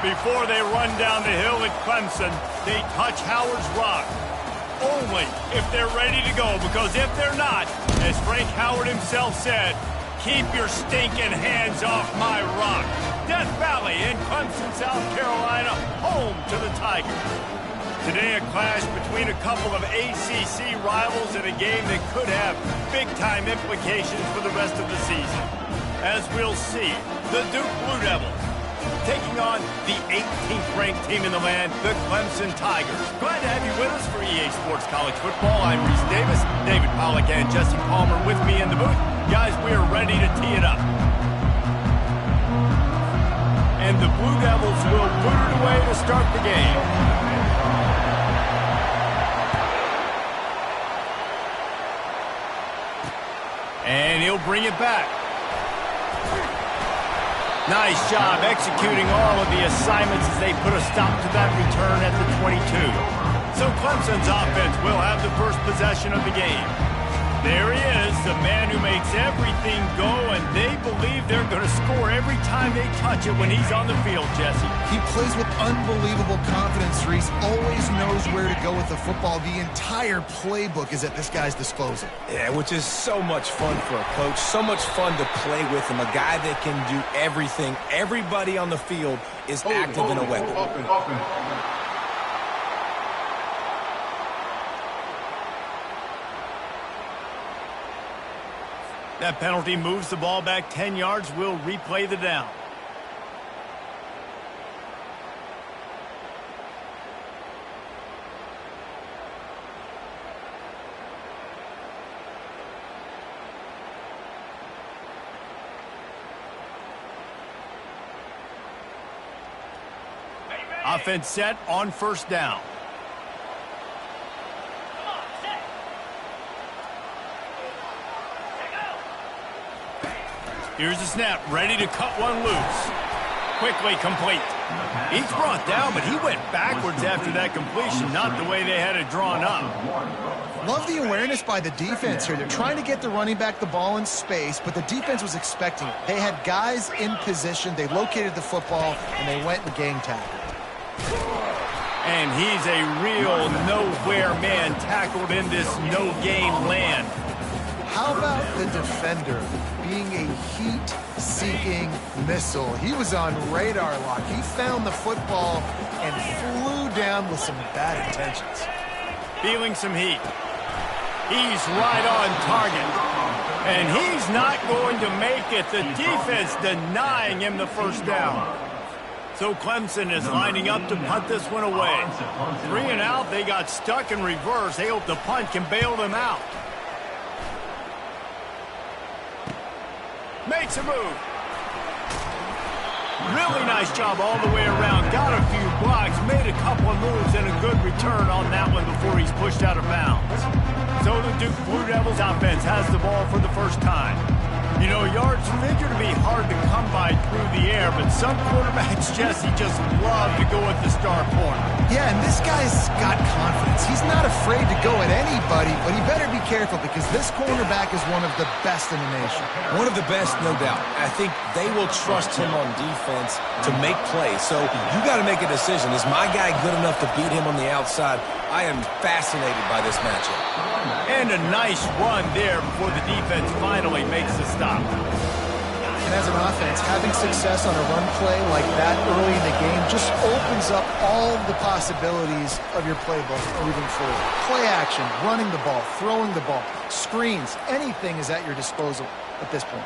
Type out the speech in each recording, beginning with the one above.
Before they run down the hill at Clemson, they touch Howard's rock. Only if they're ready to go, because if they're not, as Frank Howard himself said, keep your stinking hands off my rock. Death Valley in Clemson, South Carolina, home to the Tigers. Today, a clash between a couple of ACC rivals in a game that could have big-time implications for the rest of the season. As we'll see, the Duke Blue Devils taking on the 18th-ranked team in the land, the Clemson Tigers. Glad to have you with us for EA Sports College Football. I'm Reese Davis, David Pollack, and Jesse Palmer with me in the booth. Guys, we are ready to tee it up. And the Blue Devils will boot it away to start the game. And he'll bring it back. Nice job executing all of the assignments as they put a stop to that return at the 22. So Clemson's offense will have the first possession of the game. There he is, the man who makes everything go, and they believe they're going to score every time they touch it when he's on the field, Jesse. He plays with unbelievable confidence, Reese. Always knows where to go with the football. The entire playbook is at this guy's disposal. Yeah, which is so much fun for a coach. So much fun to play with him. A guy that can do everything. Everybody on the field is active in a weapon. That penalty moves the ball back 10 yards. We'll replay the down. Offense set on first down. Here's the snap, ready to cut one loose. Quickly complete. He's brought down, but he went backwards after that completion, not the way they had it drawn up. Love the awareness by the defense here. They're trying to get the running back the ball in space, but the defense was expecting it. They had guys in position, they located the football, and they went and game tackled. And he's a real nowhere man tackled in this no-game land. How about the defender being a heat-seeking missile? He was on radar lock. He found the football and flew down with some bad intentions. Feeling some heat. He's right on target. And he's not going to make it. The defense denying him the first down. So Clemson is lining up to punt this one away. 3 and out, they got stuck in reverse. They hope the punt can bail them out. Makes a move. Really nice job all the way around. Got a few blocks, made a couple of moves, and a good return on that one before he's pushed out of bounds. So the Duke Blue Devils offense has the ball for the first time. You know, yards figure to be hard to come by through the air, but some quarterbacks, Jesse, just love to go at the star corner. Yeah, and this guy's got confidence. He's not afraid to go at anybody, but he better be careful because this cornerback is one of the best in the nation. One of the best, no doubt. I think they will trust him on defense to make plays. So you got to make a decision. Is my guy good enough to beat him on the outside? I am fascinated by this matchup. And a nice run there before the defense finally makes the stop. And as an offense, having success on a run play like that early in the game just opens up all the possibilities of your playbook moving forward. Play action, running the ball, throwing the ball, screens, anything is at your disposal at this point.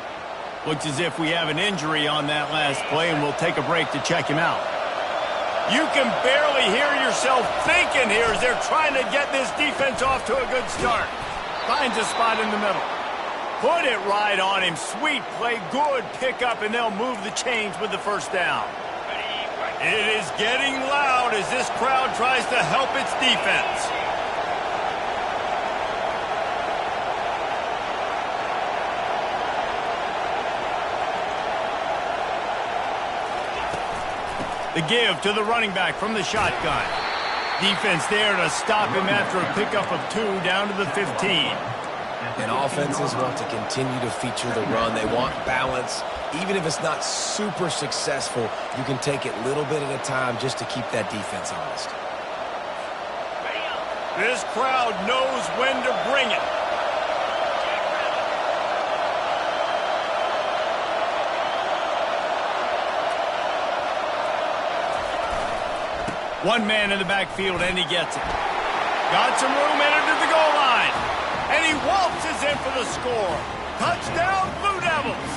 Looks as if we have an injury on that last play, and we'll take a break to check him out. You can barely hear yourself thinking here as they're trying to get this defense off to a good start. Finds a spot in the middle. Put it right on him. Sweet play, good pickup, and they'll move the chains with the first down. It is getting loud as this crowd tries to help its defense. The give to the running back from the shotgun. Defense there to stop him after a pickup of 2 down to the 15. And offenses want to continue to feature the run. They want balance. Even if it's not super successful, you can take it little bit at a time just to keep that defense honest. This crowd knows when to bring it. One man in the backfield, and he gets it. Got some room, entered to the goal line. And he waltzes in for the score. Touchdown, Blue Devils.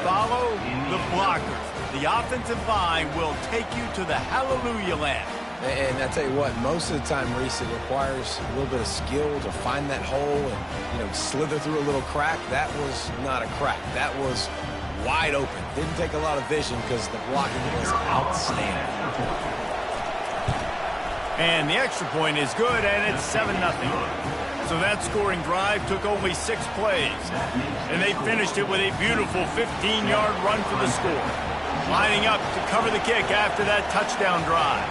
Follow the blockers. The offensive line will take you to the hallelujah land. And I tell you what, most of the time, Reese, it requires a little bit of skill to find that hole and, slither through a little crack. That was not a crack. That was wide open. Didn't take a lot of vision because the blocking was outstanding. And the extra point is good, and it's 7-0. So that scoring drive took only 6 plays. And they finished it with a beautiful 15-yard run for the score. Lining up to cover the kick after that touchdown drive.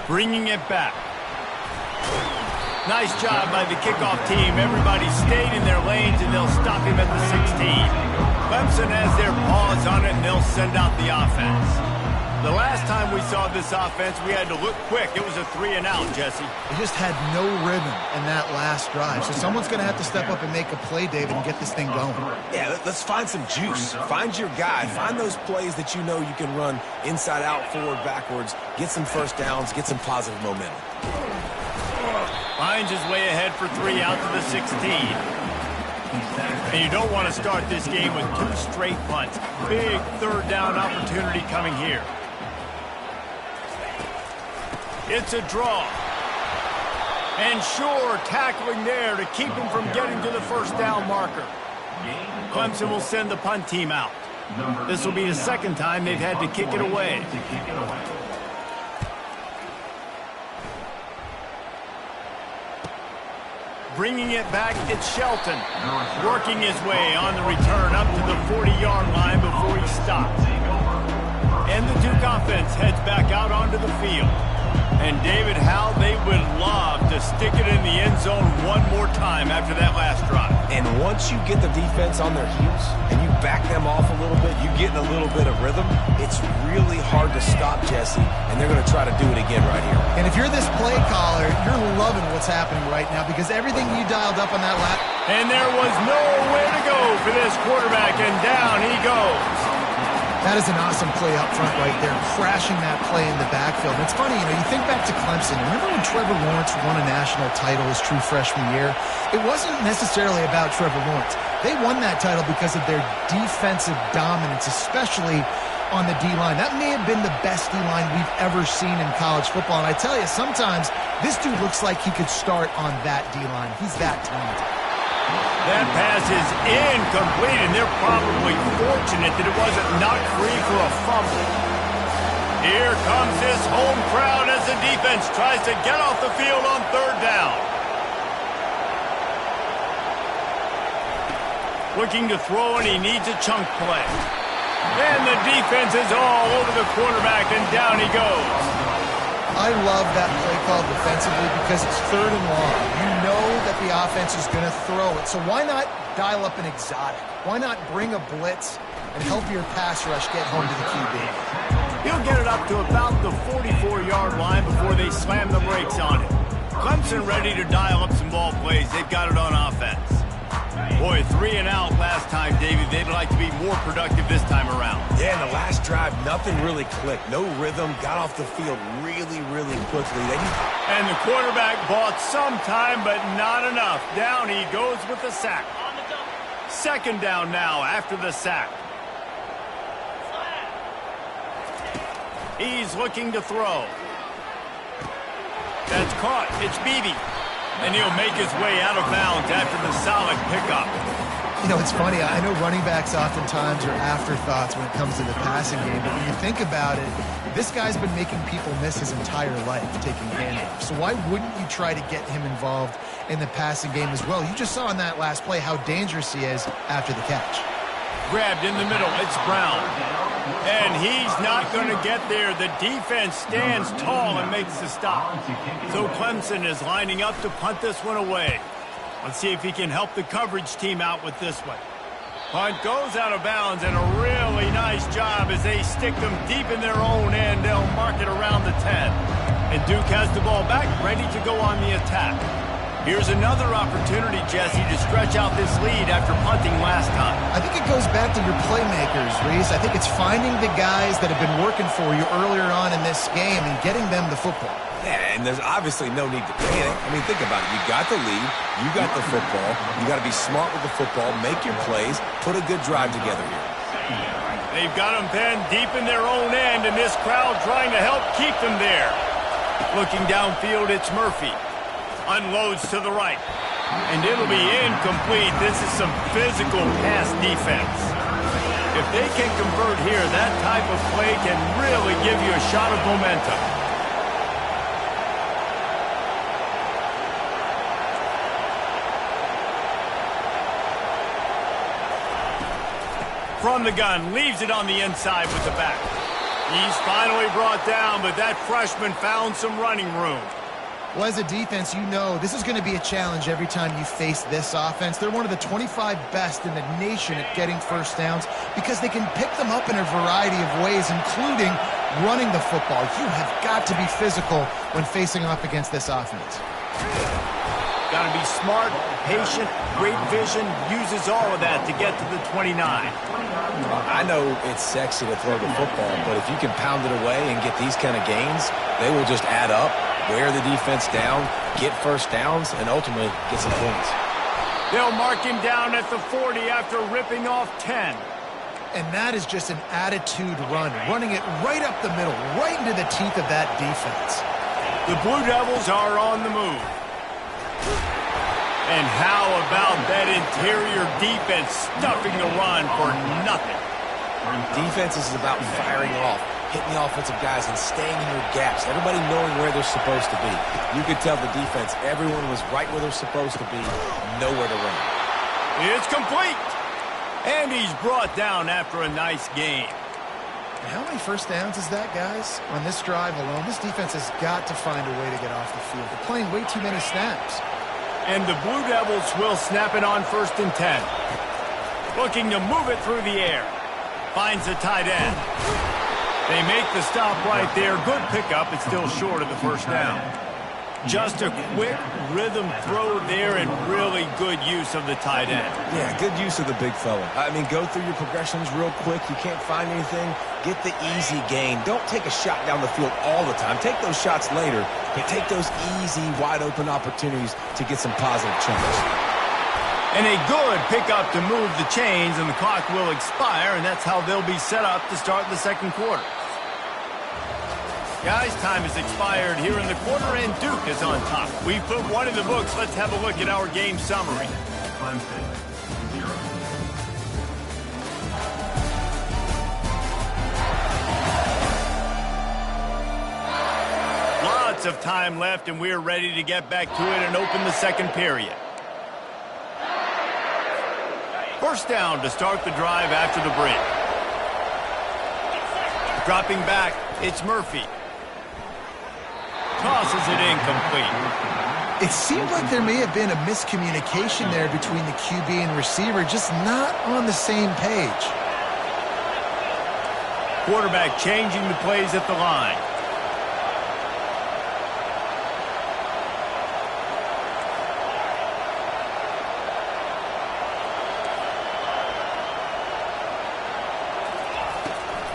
Bringing it back. Nice job by the kickoff team. Everybody stayed in their lanes, and they'll stop him at the 16. Clemson has their paws on it, and they'll send out the offense. The last time we saw this offense, we had to look quick. It was a 3-and-out, Jesse. They just had no rhythm in that last drive. So someone's going to have to step up and make a play, David, and get this thing going. Yeah, let's find some juice. Find your guy. Find those plays that you know you can run inside out, forward, backwards. Get some first downs. Get some positive momentum. Finds his way ahead for 3 out to the 16. And you don't want to start this game with 2 straight punts. Big third down opportunity coming here. It's a draw. And sure, tackling there to keep him from getting to the first down marker. Clemson will send the punt team out. This will be the second time they've had to kick it away. Bringing it back, it's Shelton. Working his way on the return up to the 40-yard line before he stops. And the Duke offense heads back out onto the field. And David, how they would love to stick it in the end zone one more time after that last drive. And once you get the defense on their heels and you back them off a little bit, you get in a little bit of rhythm, it's really hard to stop, Jesse, and they're going to try to do it again right here. And if you're this play caller, you're loving what's happening right now because everything you dialed up on that lap. And there was nowhere to go for this quarterback, and down he goes. That is an awesome play up front right there, crashing that play in the backfield. And it's funny, you think back to Clemson. Remember when Trevor Lawrence won a national title his true freshman year? It wasn't necessarily about Trevor Lawrence. They won that title because of their defensive dominance, especially on the D-line. That may have been the best D-line we've ever seen in college football. And I tell you, sometimes this dude looks like he could start on that D-line. He's that talented. That pass is incomplete, and they're probably fortunate that it wasn't knocked free for a fumble. Here comes this home crowd as the defense tries to get off the field on third down. Looking to throw, and he needs a chunk play. And the defense is all over the quarterback, and down he goes. I love that play call defensively because it's 3rd and long. You know that the offense is going to throw it. So why not dial up an exotic? Why not bring a blitz and help your pass rush get home to the QB? He'll get it up to about the 44-yard line before they slam the brakes on it. Clemson ready to dial up some ball plays. They've got it on offense. Boy, 3-and-out last time, David. They'd like to be more productive this time around. Yeah, in the last drive, nothing really clicked. No rhythm. Got off the field really, really quickly. And the quarterback bought some time, but not enough. Down he goes with the sack. 2nd down now after the sack. He's looking to throw. That's caught. It's Beebe. And he'll make his way out of bounds after the solid pickup. It's funny. I know running backs oftentimes are afterthoughts when it comes to the passing game. But when you think about it, this guy's been making people miss his entire life taking handoffs. So why wouldn't you try to get him involved in the passing game as well? You just saw in that last play how dangerous he is after the catch. grabbed in the middle. It's Brown. And he's not going to get there. The defense stands tall and makes the stop. So Clemson is lining up to punt this one away. Let's see if he can help the coverage team out with this one. Punt goes out of bounds, and a really nice job as they stick them deep in their own end. They'll mark it around the 10. And Duke has the ball back, ready to go on the attack. Here's another opportunity, Jesse, to stretch out this lead after punting last time. I think it goes back to your playmakers, Reese. I think it's finding the guys that have been working for you earlier on in this game and getting them the football. Yeah, and there's obviously no need to panic. I mean, think about it. You got the lead. You got the football. You got to be smart with the football, make your plays, put a good drive together here. They've got them penned deep in their own end, and this crowd trying to help keep them there. Looking downfield, it's Murphy. Unloads to the right. And it'll be incomplete. This is some physical pass defense. If they can convert here, that type of play can really give you a shot of momentum. From the gun, leaves it on the inside with the back. He's finally brought down, but that freshman found some running room. Well, as a defense, you know this is going to be a challenge every time you face this offense. They're one of the 25 best in the nation at getting first downs because they can pick them up in a variety of ways, including running the football. You have got to be physical when facing off against this offense. Got to be smart, patient, great vision, uses all of that to get to the 29. I know it's sexy to throw the football, but if you can pound it away and get these kind of gains, they will just add up, wear the defense down, get first downs, and ultimately get some points. They'll mark him down at the 40 after ripping off 10. And that is just an attitude run, running it right up the middle, right into the teeth of that defense. The Blue Devils are on the move. And how about that interior defense stuffing the run for nothing? Defense is about firing off, hitting the offensive guys and staying in your gaps, everybody knowing where they're supposed to be. You could tell the defense, everyone was right where they're supposed to be, nowhere to run. It's complete. And he's brought down after a nice game. How many first downs is that, guys? On this drive alone, this defense has got to find a way to get off the field. They're playing way too many snaps. And the Blue Devils will snap it on 1st and 10. Looking to move it through the air. Finds the tight end. They make the stop right there. Good pickup. It's still short of the first down. Just a quick rhythm throw there and really good use of the tight end. Yeah, good use of the big fella. I mean, go through your progressions real quick. You can't find anything. Get the easy gain. Don't take a shot down the field all the time. Take those shots later, but take those easy, wide-open opportunities to get some positive chunks. And a good pickup to move the chains, and the clock will expire, and that's how they'll be set up to start the second quarter. Guys, time has expired here in the quarter, and Duke is on top. We've put one in the books. Let's have a look at our game summary. Lots of time left, and we're ready to get back to it and open the second period. First down to start the drive after the break. Dropping back, it's Murphy. Tosses it incomplete. It seemed like there may have been a miscommunication there between the QB and receiver, just not on the same page. Quarterback changing the plays at the line.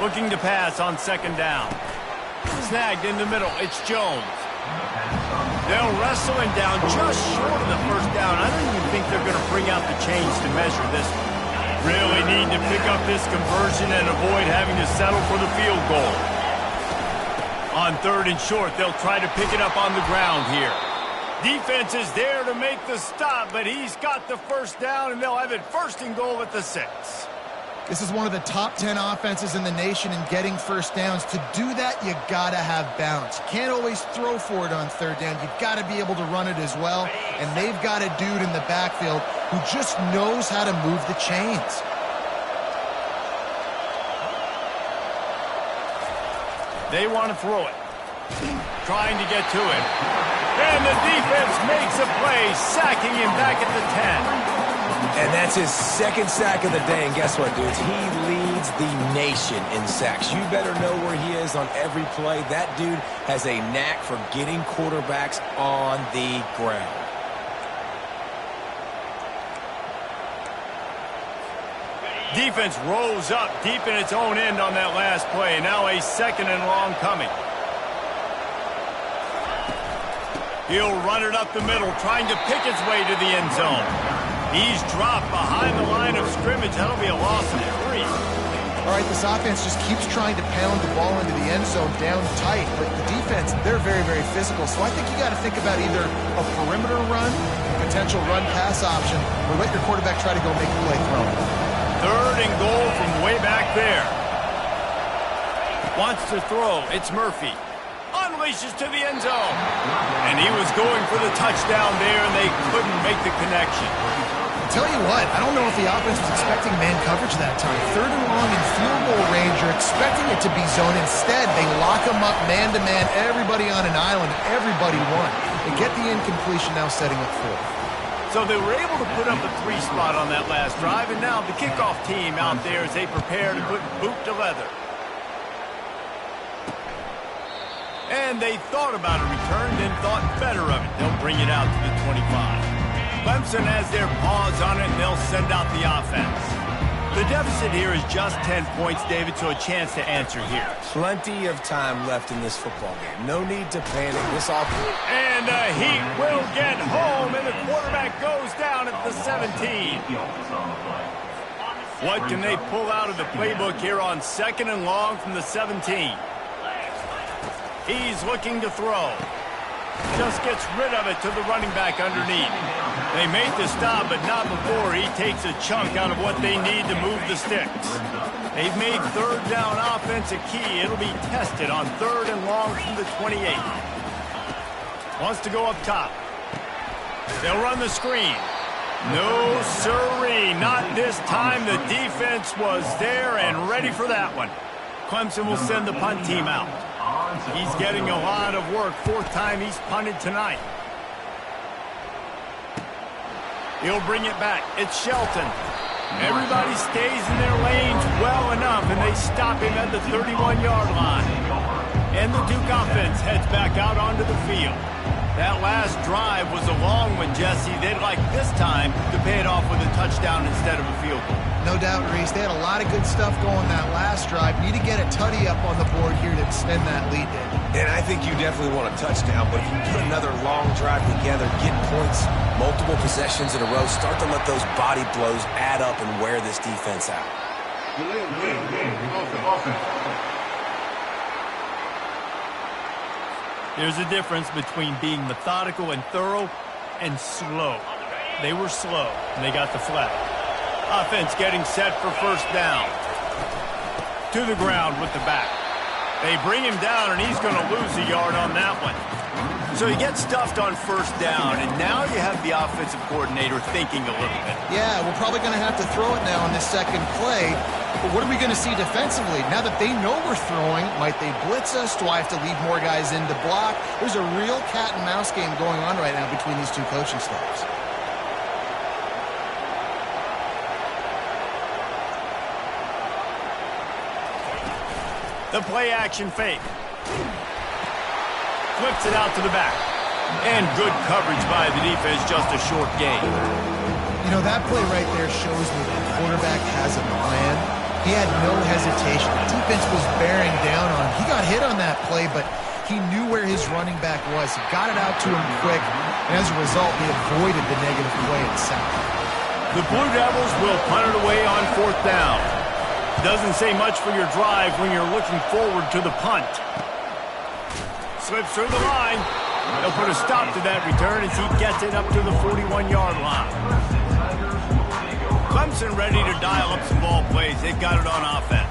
Looking to pass on 2nd down. Snagged in the middle. It's Jones. They'll wrestle him down just short of the first down. I don't even think they're going to bring out the chains to measure this one. Really need to pick up this conversion and avoid having to settle for the field goal. On 3rd and short, they'll try to pick it up on the ground here. Defense is there to make the stop, but he's got the first down, and they'll have it 1st and goal at the 6. This is one of the top 10 offenses in the nation in getting first downs. To do that, you got to have balance. You can't always throw for it on 3rd down. You've got to be able to run it as well. And they've got a dude in the backfield who just knows how to move the chains. They want to throw it. Trying to get to it. And the defense makes a play, sacking him back at the 10. And that's his second sack of the day. And guess what, dudes? He leads the nation in sacks. You better know where he is on every play. That dude has a knack for getting quarterbacks on the ground. Defense rolls up deep in its own end on that last play. Now a 2nd and long coming. He'll run it up the middle, trying to pick his way to the end zone. He's dropped behind the line of scrimmage. That'll be a loss of 3. All right, this offense just keeps trying to pound the ball into the end zone down tight, but the defense, they're very, very physical. So I think you got to think about either a perimeter run, potential run-pass option, or let your quarterback try to go make a play throwing. 3rd and goal from way back there. Wants to throw. It's Murphy. Unleashes to the end zone. And he was going for the touchdown there, and they couldn't make the connection. I'll tell you what, I don't know if the offense was expecting man coverage that time. 3rd and long in field goal range, you're expecting it to be zone. Instead, they lock them up man-to-man, everybody on an island, everybody won. They get the incompletion, now setting up 4th. So they were able to put up a 3 spot on that last drive, and now the kickoff team out there as they prepare to put boot to leather. And they thought about a return, then thought better of it. They'll bring it out to the 25. Clemson has their paws on it, and they'll send out the offense. The deficit here is just 10 points, David, so a chance to answer here. Plenty of time left in this football game. No need to panic. This offense. And Heat will get home, and the quarterback goes down at the 17. What can they pull out of the playbook here on 2nd and long from the 17? He's looking to throw. Just gets rid of it to the running back underneath. They made the stop, but not before he takes a chunk out of what they need to move the sticks. They've made 3rd down offense a key. It'll be tested on 3rd and long from the 28. Wants to go up top. They'll run the screen. No sirree, not this time. The defense was there and ready for that one. Clemson will send the punt team out. He's getting a lot of work. 4th time he's punted tonight. He'll bring it back. It's Shelton. Everybody stays in their lanes well enough, and they stop him at the 31-yard line. And the Duke offense heads back out onto the field. That last drive was a long one, Jesse. They'd like this time to pay it off with a touchdown instead of a field goal. No doubt, Reese. They had a lot of good stuff going that last drive. Need to get a tutty up on the board here to extend that lead, David. And I think you definitely want a touchdown, but if you put another long drive together, get points, multiple possessions in a row, start to let those body blows add up and wear this defense out. There's a difference between being methodical and thorough and slow. They were slow, and they got the flag. Offense getting set for 1st down. To the ground with the back. They bring him down, and he's going to lose a yard on that one. So he gets stuffed on 1st down, and now you have the offensive coordinator thinking a little bit. Yeah, we're probably going to have to throw it now on this 2nd play. But what are we going to see defensively? Now that they know we're throwing, might they blitz us? Do I have to leave more guys in to block? There's a real cat and mouse game going on right now between these 2 coaching staffs. The play action fake. Flips it out to the back. And good coverage by the defense, just a short gain. You know, that play right there shows me the quarterback has a plan. He had no hesitation. The defense was bearing down on him. He got hit on that play, but he knew where his running back was. He got it out to him quick, and as a result, he avoided the negative play and sack. The Blue Devils will punt it away on 4th down. Doesn't say much for your drive when you're looking forward to the punt. Slips through the line. They'll put a stop to that return as he gets it up to the 41-yard line. Clemson ready to dial up some ball plays. They've got it on offense.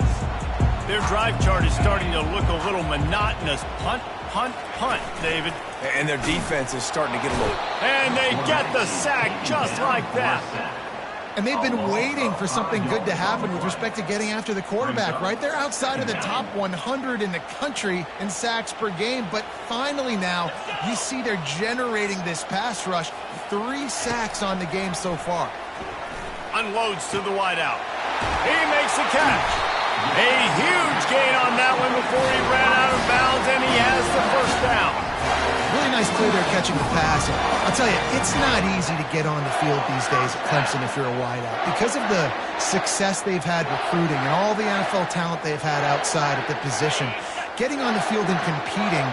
Their drive chart is starting to look a little monotonous. Punt, punt, punt, David. And their defense is starting to get a little... And they get the sack just like that. And they've been waiting for something good to happen with respect to getting after the quarterback, right? They're outside of the top 100 in the country in sacks per game, but finally now you see they're generating this pass rush. 3 sacks on the game so far. Unloads to the wideout. He makes the catch. A huge gain on that one before he ran out of bounds, and he has the first down. Really nice play there catching the pass. And I'll tell you, it's not easy to get on the field these days at Clemson if you're a wideout. Because of the success they've had recruiting and all the NFL talent they've had outside at the position, getting on the field and competing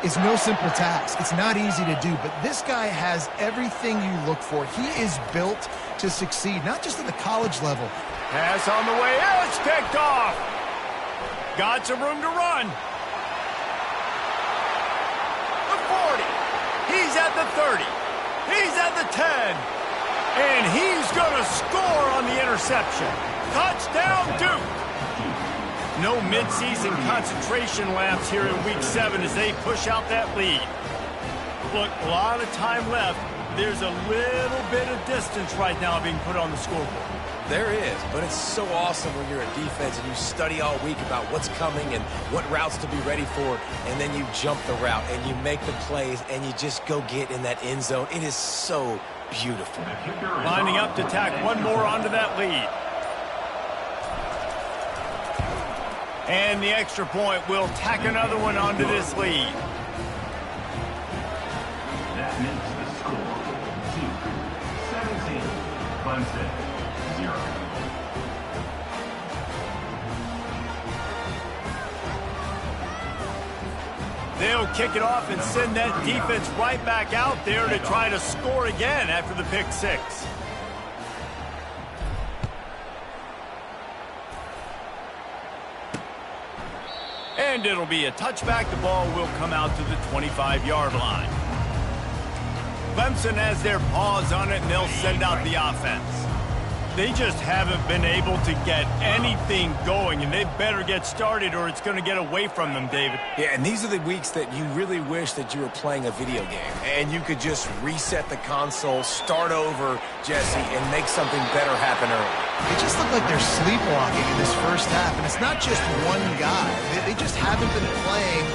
is no simple task. It's not easy to do, but this guy has everything you look for. He is built to succeed, not just at the college level. Pass on the way, it's picked off. Got some room to run. The 40. He's at the 30. He's at the 10. And he's going to score on the interception. Touchdown, Duke. No midseason concentration laps here in Week 7 as they push out that lead. Look, a lot of time left. There's a little bit of distance right now being put on the scoreboard. There is, but it's so awesome when you're a defense and you study all week about what's coming and what routes to be ready for, and then you jump the route and you make the plays and you just go get in that end zone. It is so beautiful. Lining up to tack one more onto that lead. And the extra point will tack another one onto this lead. That makes the score 2-17. Clemson 0. They'll kick it off and send that defense right back out there to try to score again after the pick 6. And it'll be a touchback. The ball will come out to the 25-yard line. Clemson has their paws on it, and they'll send out the offense. They just haven't been able to get anything going, and they better get started or it's going to get away from them, David. Yeah, and these are the weeks that you really wish that you were playing a video game and you could just reset the console, start over, Jesse, and make something better happen early. They just look like they're sleepwalking in this first half, and it's not just one guy. They just haven't been playing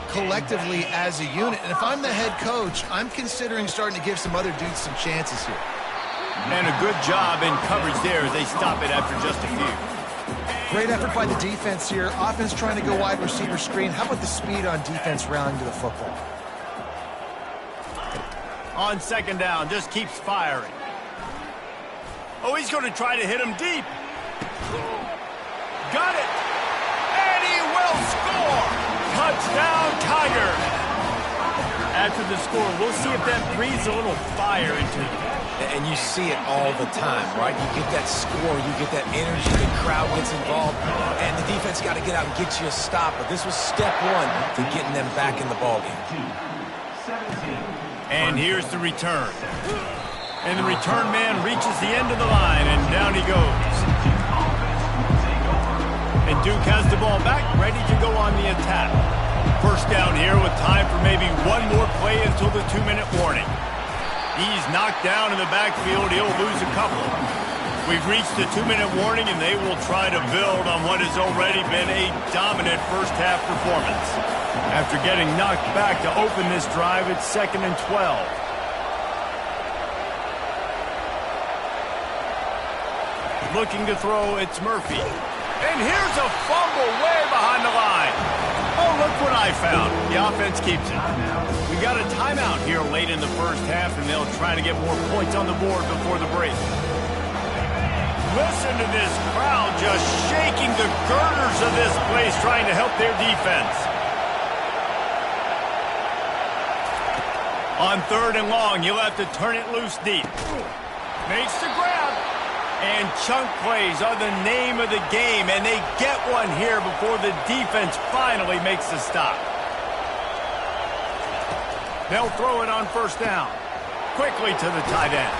collectively as a unit. And if I'm the head coach, I'm considering starting to give some other dudes some chances here. And a good job in coverage there as they stop it after just a few. Great effort by the defense here. Offense trying to go wide receiver screen. How about the speed on defense rallying to the football? On second down, just keeps firing. Oh, he's going to try to hit him deep. Got it. And he will score. Touchdown, Tiger. After the score, we'll see if that breathes a little fire into it. And you see it all the time, right? You get that score, you get that energy, the crowd gets involved, and the defense got to get out and get you a stop. But this was step one to getting them back in the ballgame. And here's the return. And the return man reaches the end of the line, and down he goes. And Duke has the ball back, ready to go on the attack. First down here with time for maybe one more play until the 2-minute warning. He's knocked down in the backfield. He'll lose a couple. We've reached the 2-minute warning, and they will try to build on what has already been a dominant first-half performance. After getting knocked back to open this drive, it's 2nd and 12. Looking to throw, it's Murphy. And here's a fumble way behind the line. Oh, look what I found. The offense keeps it. We got a timeout here late in the first half, and they'll try to get more points on the board before the break. Listen to this crowd just shaking the girders of this place, trying to help their defense. On 3rd and long, you'll have to turn it loose deep. Makes the grab. And chunk plays are the name of the game, and they get one here before the defense finally makes the stop. They'll throw it on first down. Quickly to the tight end.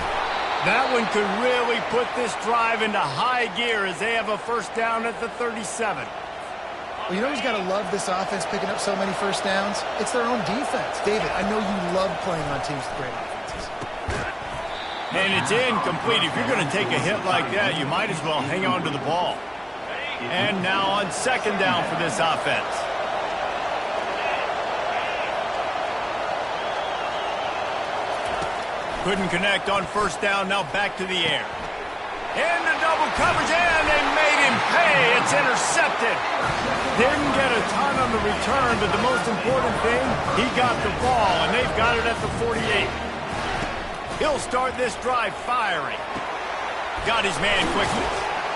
That one could really put this drive into high gear as they have a first down at the 37. Well, you know who's got to love this offense picking up so many first downs? It's their own defense. David, I know you love playing on teams with great offenses. And it's incomplete. If you're going to take a hit like that, you might as well hang on to the ball. And now on second down for this offense. Couldn't connect on first down, now back to the air. Into double coverage, and they made him pay. It's intercepted. Didn't get a ton on the return, but the most important thing, he got the ball, and they've got it at the 48. He'll start this drive firing. Got his man quickly.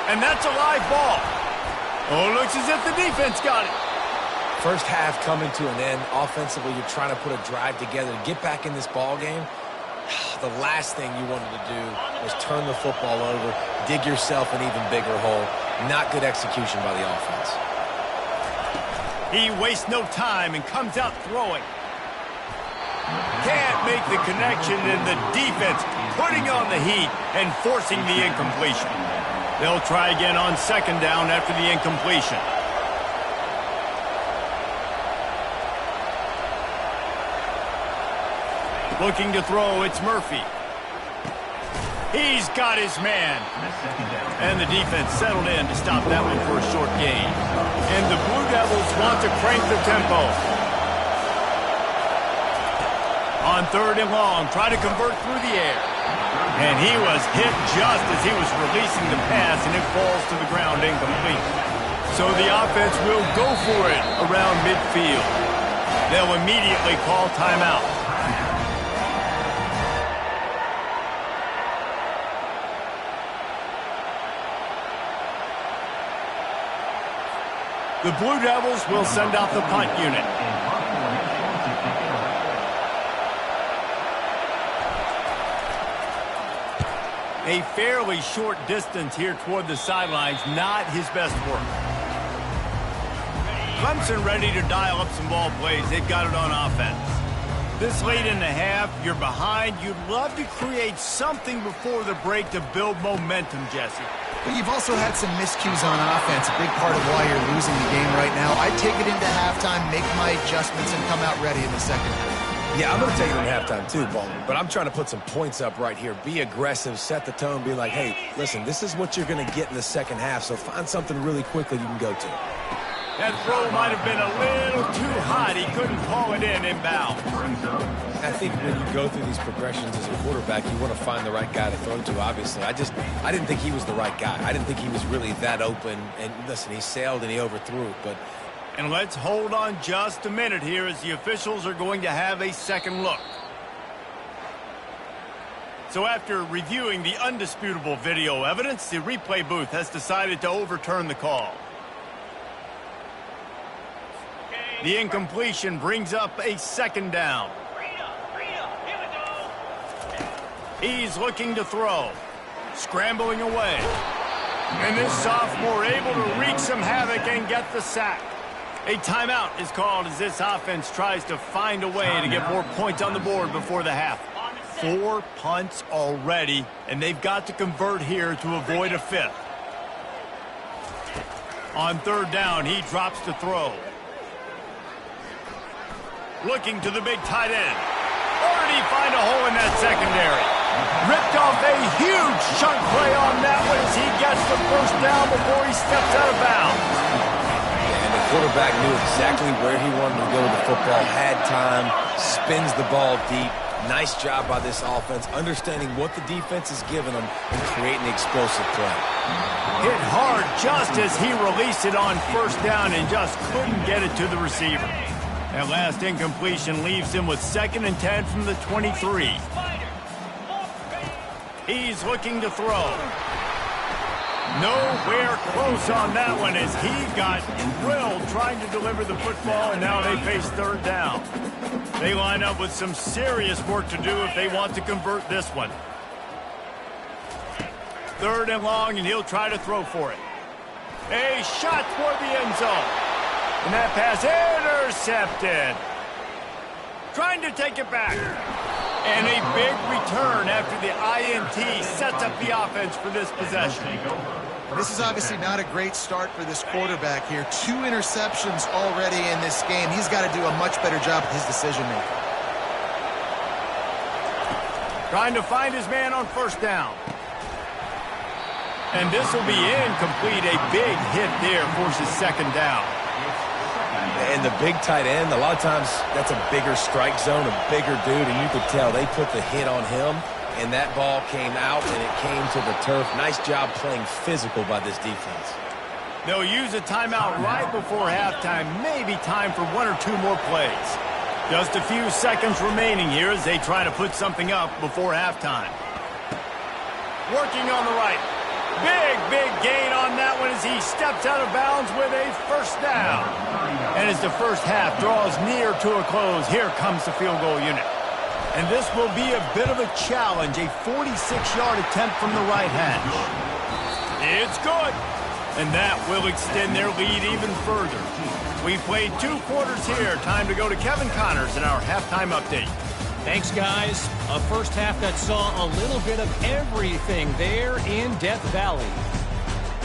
And that's a live ball. Oh, looks as if the defense got it. First half coming to an end. Offensively, you're trying to put a drive together to get back in this ball game. The last thing you wanted to do was turn the football over, dig yourself an even bigger hole. Not good execution by the offense. He wastes no time and comes out throwing. Can't make the connection, and the defense putting on the heat and forcing the incompletion. They'll try again on second down after the incompletion. Looking to throw, it's Murphy. He's got his man. And the defense settled in to stop that one for a short gain. And the Blue Devils want to crank the tempo. On third and long, try to convert through the air. And he was hit just as he was releasing the pass, and it falls to the ground incomplete. So the offense will go for it around midfield. They'll immediately call timeout. The Blue Devils will send out the punt unit. A fairly short distance here toward the sidelines, not his best work. Clemson ready to dial up some ball plays. They've got it on offense. This late in the half, you're behind. You'd love to create something before the break to build momentum, Jesse. But you've also had some miscues on offense, a big part of why you're losing the game right now. I'd take it into halftime, make my adjustments, and come out ready in the second half. Yeah, I'm going to take it in halftime too, Bowman. But I'm trying to put some points up right here. Be aggressive, set the tone, be like, hey, listen, this is what you're going to get in the second half, so find something really quickly you can go to. That throw might have been a little too hot. He couldn't call it in inbound. I think when you go through these progressions as a quarterback, you want to find the right guy to throw to, obviously. I didn't think he was the right guy. I didn't think he was really that open. And listen, he sailed and he overthrew it, but... And let's hold on just a minute here as the officials are going to have a second look. So after reviewing the undisputable video evidence, the replay booth has decided to overturn the call. The incompletion brings up a second down. He's looking to throw. Scrambling away. And this sophomore able to wreak some havoc and get the sack. A timeout is called as this offense tries to find a way to get more points on the board before the half. 4 punts already, and they've got to convert here to avoid a fifth. On third down, he drops to throw. Looking to the big tight end. Or did he find a hole in that secondary? Ripped off a huge chunk play on that one as he gets the first down before he steps out of bounds. And the quarterback knew exactly where he wanted to go with the football, had time, spins the ball deep. Nice job by this offense, understanding what the defense is giving them and creating the explosive play. Hit hard just as he released it on first down and just couldn't get it to the receiver. That last incompletion leaves him with 2nd and 10 from the 23. He's looking to throw. Nowhere close on that one as he got drilled trying to deliver the football, and now they face third down. They line up with some serious work to do if they want to convert this one. Third and long, and he'll try to throw for it. A shot toward the end zone. And that pass intercepted. Trying to take it back. And a big return after the INT sets up the offense for this possession. This is obviously not a great start for this quarterback here. 2 interceptions already in this game. He's got to do a much better job with his decision-making. Trying to find his man on first down. And this will be incomplete. A big hit there forces second down. And the big tight end, a lot of times that's a bigger strike zone, a bigger dude, and you could tell they put the hit on him, and that ball came out, and it came to the turf. Nice job playing physical by this defense. They'll use a timeout right before halftime. Maybe time for one or two more plays. Just a few seconds remaining here as they try to put something up before halftime. Working on the right. Big gain on that one as he steps out of bounds with a first down. And as the first half draws near to a close, here comes the field goal unit. And this will be a bit of a challenge, a 46-yard attempt from the right hash. It's good. And that will extend their lead even further. We've played 2 quarters here. Time to go to Kevin Connors in our halftime update. Thanks, guys. A first half that saw a little bit of everything there in Death Valley.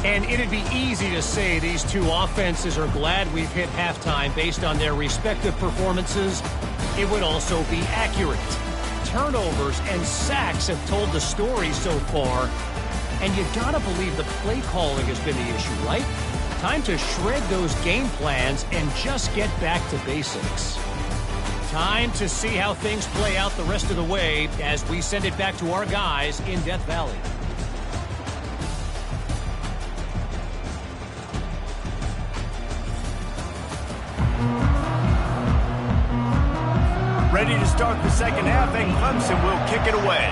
And it'd be easy to say these two offenses are glad we've hit halftime based on their respective performances. It would also be accurate. Turnovers and sacks have told the story so far. And you gotta believe the play calling has been the issue, right? Time to shred those game plans and just get back to basics. Time to see how things play out the rest of the way as we send it back to our guys in Death Valley. Ready to start the second half, and Clemson will kick it away.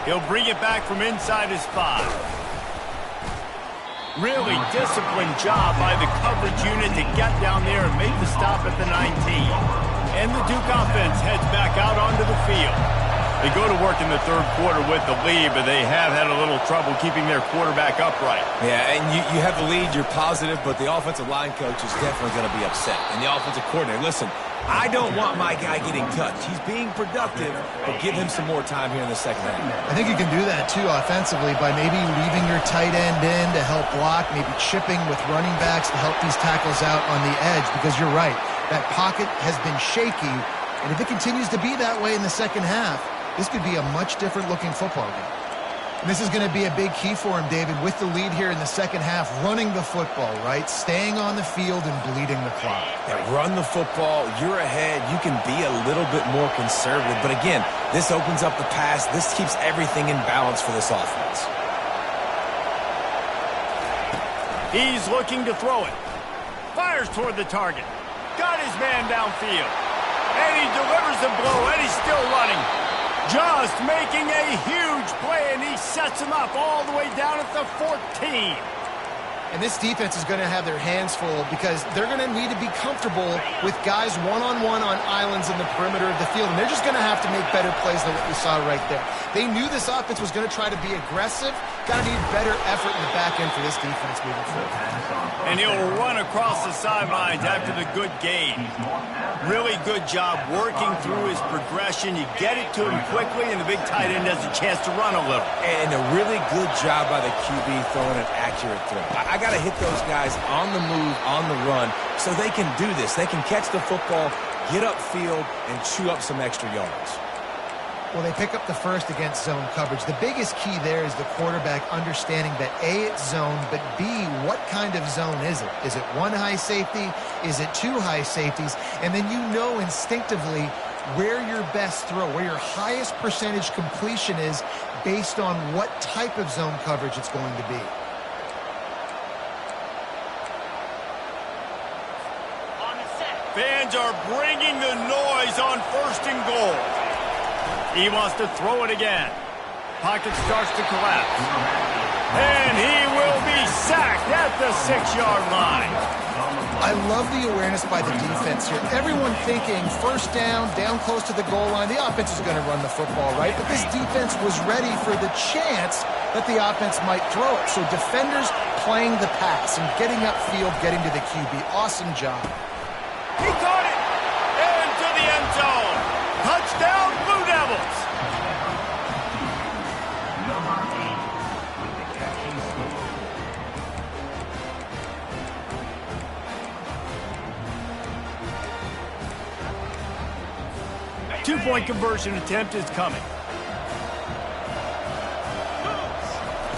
He'll bring it back from inside his 5. Really disciplined job by the coverage unit to get down there and make the stop at the 19. And the Duke offense heads back out onto the field. They go to work in the third quarter with the lead, but they have had a little trouble keeping their quarterback upright. Yeah, and you have the lead, you're positive, but the offensive line coach is definitely going to be upset. And the offensive coordinator, listen, I don't want my guy getting touched. He's being productive, but give him some more time here in the second half. I think you can do that, too, offensively, by maybe leaving your tight end in to help block, maybe chipping with running backs to help these tackles out on the edge, because you're right. That pocket has been shaky, and if it continues to be that way in the second half, this could be a much different-looking football game. And this is going to be a big key for him, David, with the lead here in the second half, running the football, right? Staying on the field and bleeding the clock. Yeah, run the football. You're ahead. You can be a little bit more conservative. But again, this opens up the pass. This keeps everything in balance for this offense. He's looking to throw it. Fires toward the target. Got his man downfield. And he delivers the blow, and he's still running. Just making a huge play, and he sets him up all the way down at the 14. And this defense is going to have their hands full because they're going to need to be comfortable with guys one-on-one on islands in the perimeter of the field. And they're just going to have to make better plays than what we saw right there. They knew this offense was going to try to be aggressive. Got to need better effort in the back end for this defense moving forward. And he'll run across the sidelines after the good gain. Really good job working through his progression. You get it to him quickly, and the big tight end has a chance to run a little. And a really good job by the QB throwing an accurate throw. I got to hit those guys on the move, on the run, so they can do this. They can catch the football, get upfield, and chew up some extra yards. Well, they pick up the first against zone coverage. The biggest key there is the quarterback understanding that A, it's zone, but B, what kind of zone is it? Is it one high safety? Is it two high safeties? And then you know instinctively where your best throw, where your highest percentage completion is based on what type of zone coverage it's going to be. Fans are bringing the noise on 1st and goal. He wants to throw it again. Pocket starts to collapse. And he will be sacked at the 6-yard line. I love the awareness by the defense here. Everyone thinking first down, down close to the goal line. The offense is going to run the football, right? But this defense was ready for the chance that the offense might throw it. So defenders playing the pass and getting upfield, getting to the QB. Awesome job. He caught it into the end zone. Touchdown, Blue Devils. Number 8 with the catching score. two-point conversion attempt is coming.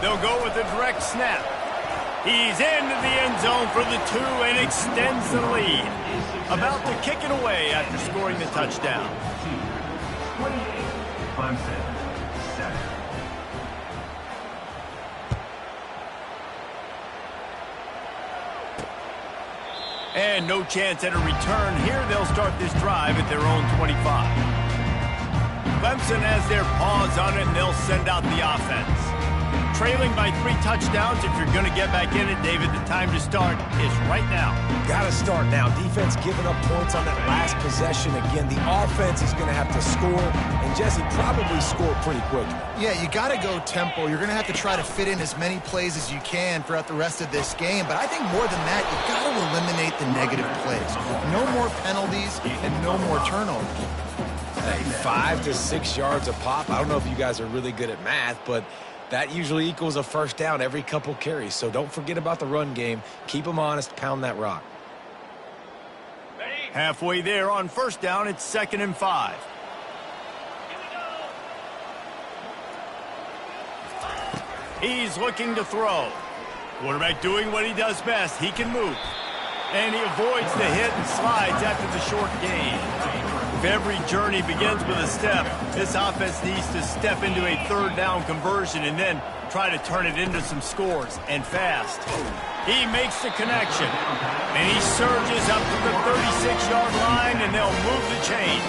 They'll go with a direct snap. He's into the end zone for the 2 and extends the lead. About to kick it away after scoring the touchdown. 28, Clemson, 7. And no chance at a return here. They'll start this drive at their own 25. Clemson has their paws on it, and they'll send out the offense. Trailing by 3 touchdowns. If you're going to get back in it, David, the time to start is right now. Got to start now. Defense giving up points on that last possession. Again, the offense is going to have to score, and Jesse probably scored pretty quickly. Yeah, you got to go tempo. You're going to have to try to fit in as many plays as you can throughout the rest of this game. But I think more than that, you've got to eliminate the negative plays. No more penalties and no more turnovers. Hey, 5 to 6 yards a pop. I don't know if you guys are really good at math, but that usually equals a first down every couple carries. So don't forget about the run game. Keep them honest. Pound that rock. Halfway there on first down, it's 2nd and 5. He's looking to throw. Quarterback doing what he does best. He can move. And he avoids the hit and slides after the short gain. If every journey begins with a step, this offense needs to step into a 3rd down conversion and then try to turn it into some scores, and fast. He makes the connection, and he surges up to the 36-yard line, and they'll move the chain.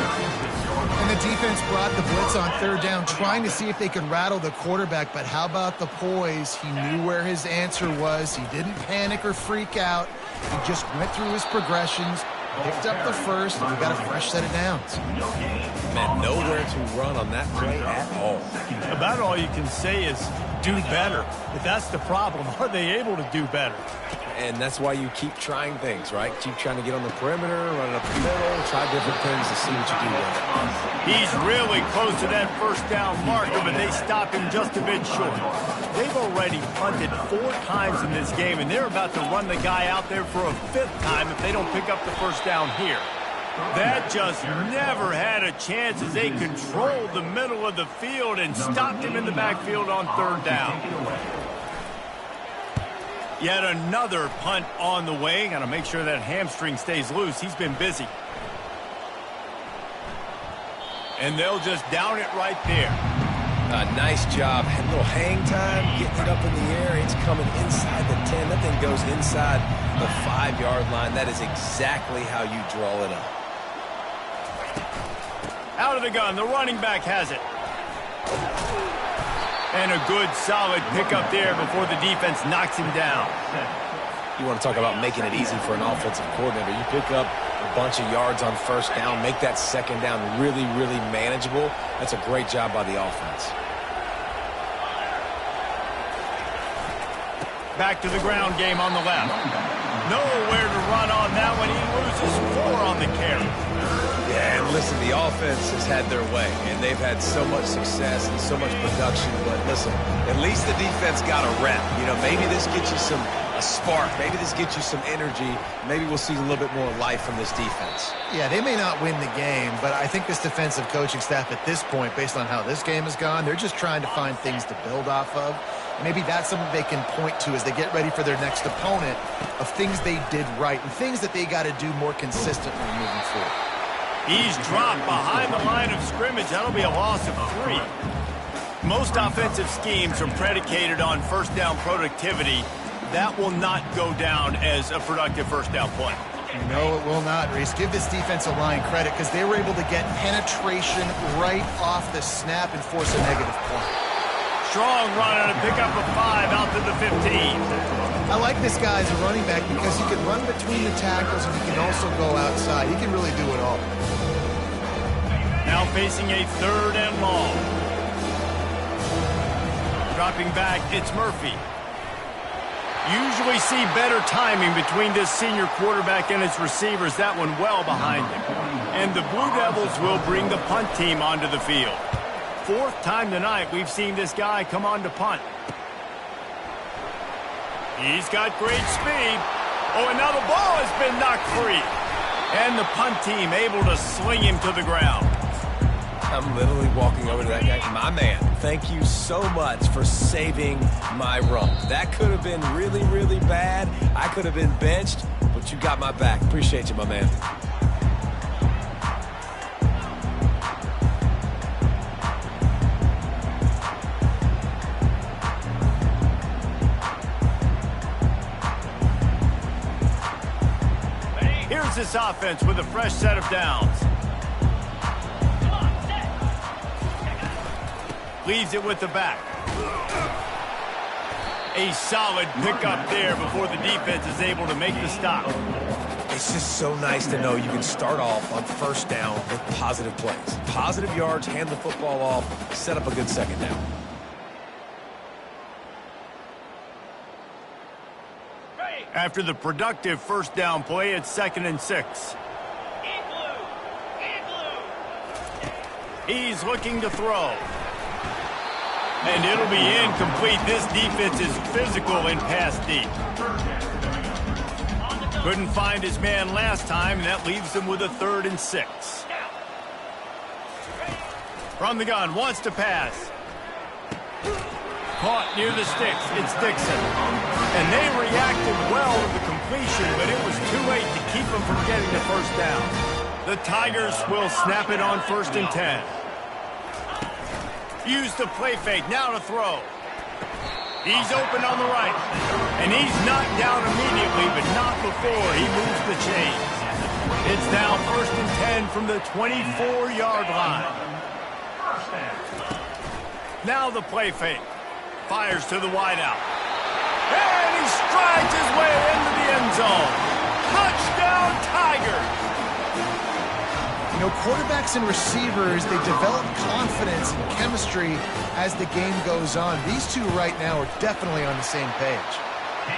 And the defense brought the blitz on 3rd down, trying to see if they could rattle the quarterback. But how about the poise? He knew where his answer was. He didn't panic or freak out. He just went through his progressions, picked up the first, and we got a fresh set of downs. Man, nowhere to run on that play at all. About all you can say is do better. But that's the problem. Are they able to do better? And that's why you keep trying things, right? Keep trying to get on the perimeter, run it up the middle, try different things to see what you can do with it. He's really close to that first down marker, but they stop him just a bit short. They've already punted 4 times in this game, and they're about to run the guy out there for a 5th time if they don't pick up the first down here. That just never had a chance as they controlled the middle of the field and stopped him in the backfield on 3rd down. Yet another punt on the way. Got to make sure that hamstring stays loose. He's been busy. And they'll just down it right there. Nice job. A little hang time, getting it up in the air. It's coming inside the 10. That thing goes inside the 5-yard line. That is exactly how you draw it up. Out of the gun. The running back has it. And a good, solid pickup there before the defense knocks him down. You want to talk about making it easy for an offensive coordinator. You pick up a bunch of yards on first down, make that 2nd down really, really manageable. That's a great job by the offense. Back to the ground game on the left. Nowhere to run on that one. He loses 4 on the carry. Yeah, and listen, the offense has had their way, and they've had so much success and so much production. But listen, at least the defense got a rep. You know, maybe this gets you a spark. Maybe this gets you some energy. Maybe we'll see a little bit more life from this defense. Yeah, they may not win the game, but I think this defensive coaching staff at this point, based on how this game has gone, they're just trying to find things to build off of. Maybe that's something they can point to as they get ready for their next opponent of things they did right and things that they got to do more consistently moving forward. He's dropped behind the line of scrimmage. That'll be a loss of 3. Most offensive schemes are predicated on first down productivity. That will not go down as a productive first down play. No, it will not, Reese. Give this defensive line credit because they were able to get penetration right off the snap and force a negative point. Strong run and a pickup of 5 out to the 15. I like this guy as a running back because he can run between the tackles and he can also go outside. He can really do it all. Now facing a 3rd and long. Dropping back, it's Murphy. Usually see better timing between this senior quarterback and his receivers. That one well behind him. And the Blue Devils will bring the punt team onto the field. 4th time tonight we've seen this guy come on to punt. He's got great speed. Oh, and now the ball has been knocked free. And the punt team able to sling him to the ground. I'm literally walking over to that guy. My man, thank you so much for saving my run. That could have been really, really bad. I could have been benched, but you got my back. Appreciate you, my man. Here's this offense with a fresh set of downs. Leaves it with the back. A solid pickup there before the defense is able to make the stop. It's just so nice to know you can start off on first down with positive plays. Positive yards, hand the football off, set up a good second down. After the productive first down play, it's 2nd and 6. He's looking to throw. And it'll be incomplete. This defense is physical and pass deep. Couldn't find his man last time, and that leaves him with a 3rd and 6. From the gun, wants to pass. Caught near the sticks. It's Dixon. And they reacted well to the completion, but it was too late to keep them from getting the first down. The Tigers will snap it on 1st and 10. Use the play fake, now to throw. He's open on the right. And he's knocked down immediately, but not before he moves the chains. It's now 1st and 10 from the 24-yard line. Now the play fake. Fires to the wideout. And he strides his way into the end zone. Touchdown, Tigers! You know, quarterbacks and receivers, they develop confidence and chemistry as the game goes on. These two right now are definitely on the same page.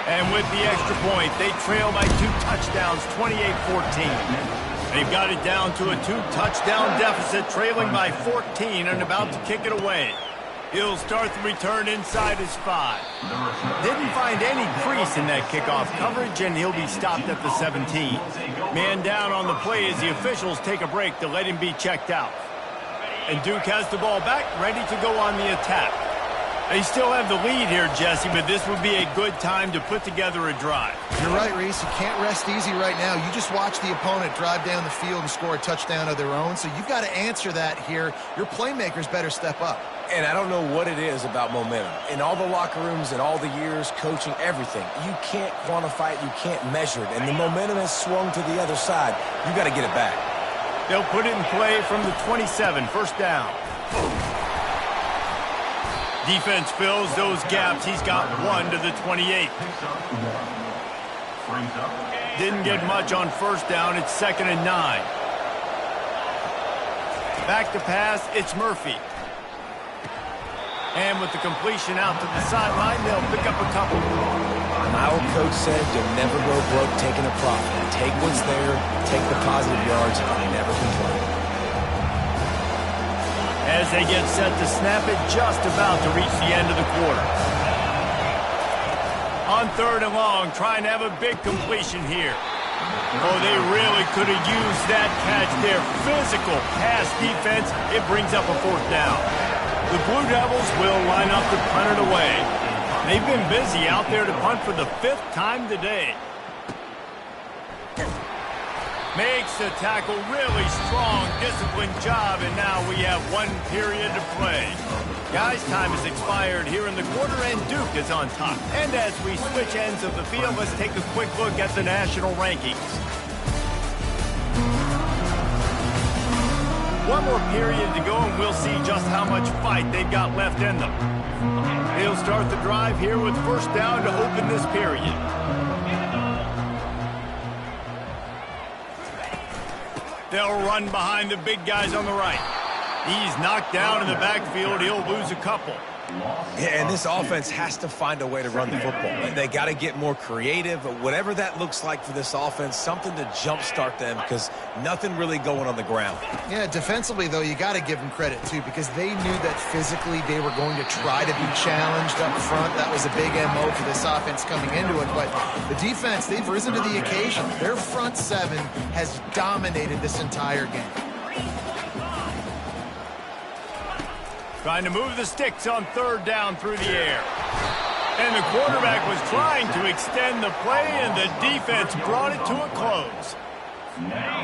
And with the extra point, they trail by 2 touchdowns, 28-14. They've got it down to a 2-touchdown deficit, trailing by 14 and about to kick it away. He'll start the return inside his 5. Didn't find any crease in that kickoff coverage, and he'll be stopped at the 17. Man down on the play as the officials take a break to let him be checked out. And Duke has the ball back, ready to go on the attack. They still have the lead here, Jesse, but this would be a good time to put together a drive. You're right, Reese. You can't rest easy right now. You just watch the opponent drive down the field and score a touchdown of their own, so you've got to answer that here. Your playmakers better step up. And I don't know what it is about momentum. In all the locker rooms and all the years, coaching, everything, you can't quantify it, you can't measure it. And the momentum has swung to the other side. You got to get it back. They'll put it in play from the 27, 1st down. Defense fills those gaps. He's got 1 to the 28. Didn't get much on 1st down. It's 2nd and 9. Back to pass, it's Murphy. And with the completion out to the sideline, they'll pick up a couple. My old coach said you'll never go broke taking a profit. Take what's there, take the positive yards, and never complain. As they get set to snap it, just about to reach the end of the quarter. On 3rd and long, trying to have a big completion here. Oh, they really could have used that catch there. Physical pass defense. It brings up a 4th down. The Blue Devils will line up to punt it away. They've been busy out there to punt for the 5th time today. Makes the tackle, really strong, disciplined job, and now we have 1 period to play. Guys, time has expired here in the quarter, and Duke is on top. And as we switch ends of the field, let's take a quick look at the national rankings. 1 more period to go, and we'll see just how much fight they've got left in them. They'll start the drive here with 1st down to open this period. They'll run behind the big guys on the right. He's knocked down in the backfield. He'll lose a couple. Yeah, and this offense has to find a way to run the football. They got to get more creative, whatever that looks like for this offense, something to jumpstart them because nothing really going on the ground. Yeah, defensively, though, you got to give them credit, too, because they knew that physically they were going to try to be challenged up front. That was a big MO for this offense coming into it. But the defense, they've risen to the occasion. Their front 7 has dominated this entire game. Trying to move the sticks on third down through the air. And the quarterback was trying to extend the play, and the defense brought it to a close.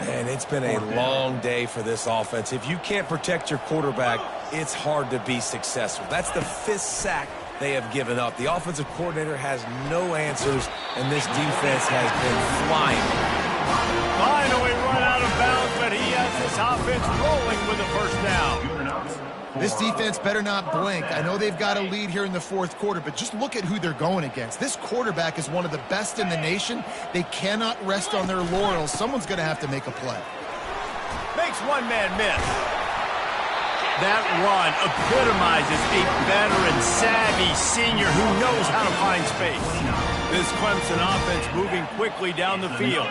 And it's been a long day for this offense. If you can't protect your quarterback, it's hard to be successful. That's the 5th sack they have given up. The offensive coordinator has no answers, and this defense has been flying. Finally run out of bounds, but he has this offense rolling with a first down. This defense better not blink. I know they've got a lead here in the 4th quarter, but just look at who they're going against. This quarterback is one of the best in the nation. They cannot rest on their laurels. Someone's going to have to make a play. Makes one man miss. That run epitomizes a veteran, savvy senior who knows how to find space. This Clemson offense moving quickly down the field.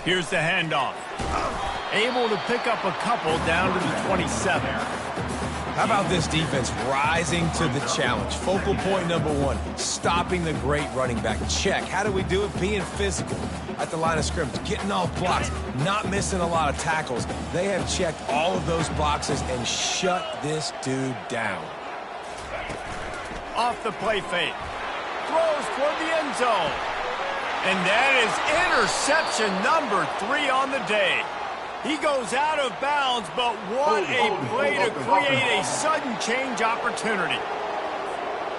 Here's the handoff. Able to pick up a couple down to the 27. How about this defense rising to the challenge? Focal point number 1, stopping the great running back. Check. How do we do it? Being physical at the line of scrimmage, getting off blocks, not missing a lot of tackles. They have checked all of those boxes and shut this dude down. Off the play fake. Throws toward the end zone. And that is interception number 3 on the day. He goes out of bounds, but what a play to create a sudden change opportunity.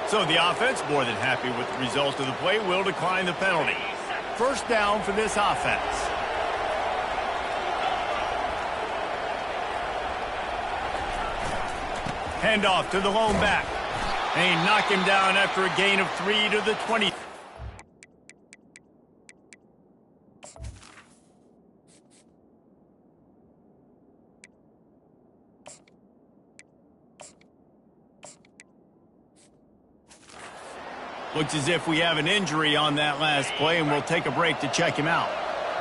So the offense, more than happy with the result of the play, will decline the penalty. First down for this offense. Handoff to the lone back. And he knocked him down after a gain of 3 to the 20. Looks as if we have an injury on that last play, and we'll take a break to check him out.